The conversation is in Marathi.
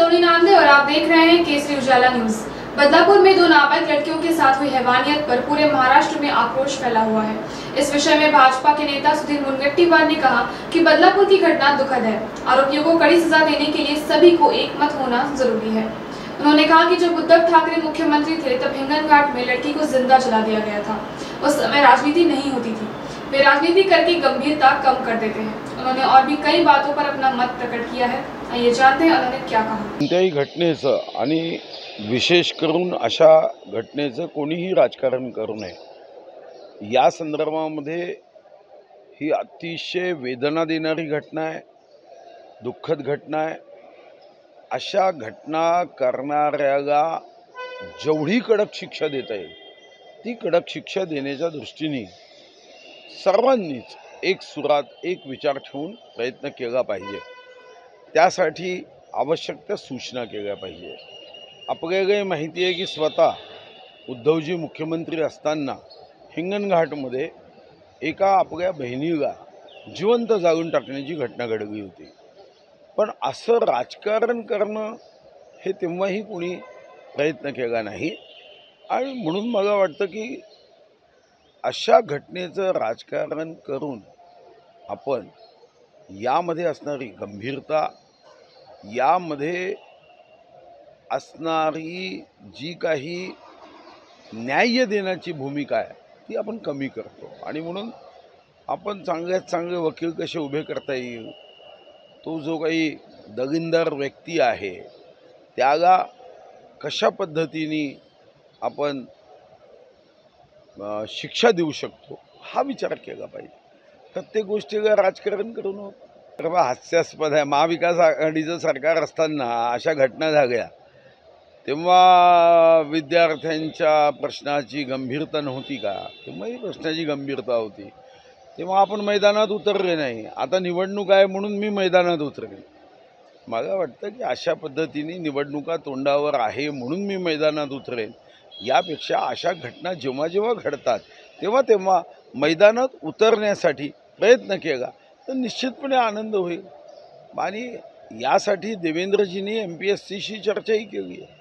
सोनी नांदे और आप देख रहे हैं केसरी उजाला न्यूज। बदलापुर में 2 नाबालिग लड़कियों के साथ हुई हैवानियत पर पूरे महाराष्ट्र में आक्रोश फैला हुआ है। इस विषय में भाजपा के नेता सुधीर मुनगंटीवार ने कहा कि बदलापुर की घटना दुखद है। आरोपियों को कड़ी सजा देने के लिए सभी को एकमत होना जरूरी है। उन्होंने कहा कि जब उद्धव ठाकरे मुख्यमंत्री थे तब हिंगन घाट में लड़की को जिंदा जला दिया गया था। उस समय राजनीति नहीं होती थी, वे राजनीति करके गंभीरता कम कर देते हैं। उन्होंने और भी कई बातों पर अपना मत प्रकट किया है। आइए जानते हैं उन्होंने क्या कहा। कोणत्याही घटनेचं आणि विशेष करून अशा घटनेचं कोणीही राजकारण करू नये। या संदर्भामध्ये ही अतिशय वेदना देणारी घटना आहे, दुःखद घटना आहे। अशा घटना करणाऱ्याला जेवढी कडक शिक्षा देता येईल ती कडक शिक्षा देण्याच्या दृष्टीने सर्वांनीच एक सुरात एक विचार ठेवून प्रयत्न केला पाहिजे। त्यासाठी आवश्यक त्या सूचना केल्या पाहिजे। आपल्याला माहिती आहे की स्वतः उद्धवजी मुख्यमंत्री असताना हिंगणघाटमध्ये एका आपल्या बहिणीला जिवंत जाळून टाकण्याची घटना घडली होती। पण असं राजकारण करणं हे तेव्हाही कोणी प्रयत्न केला नाही आणि म्हणून मला वाटतं की अशा घटनेचं राजकारण करून आपण यामध्ये असणारी गंभीरता, यामध्ये असणारी जी काही न्याय देण्याची भूमिका आहे ती आपण कमी करतो आणि म्हणून आपण चांगल्यात चांगले वकील कसे उभे करता येईल, तो जो काही दगिंदार व्यक्ती आहे त्याला कशा पद्धतीने आपण शिक्षा देऊ शकतो हा विचार केला पाहिजे। प्रत्येक गोष्टीला राजकारण करून हास्यास्पद आहे। महाविकास आघाडीचं सरकार असताना अशा घटना झाल्या तेव्हा विद्यार्थ्यांच्या प्रश्नाची गंभीरता नव्हती का? तेव्हाही प्रश्नाची गंभीरता होती, तेव्हा आपण मैदानात उतरले नाही। आता निवडणूक आहे म्हणून मी मैदानात उतरेन। मला वाटतं की अशा पद्धतीने निवडणुका तोंडावर आहे म्हणून मी मैदानात उतरेन, यापेक्षा अशा घटना जेव्हा जेव्हा घडतात तेव्हा तेव्हा मैदानात उतरण्यासाठी प्रयत्न केला तर निश्चितपणे आनंद होईल। आणि यासाठी देवेंद्रजींनी MPSCशी चर्चाही केली आहे।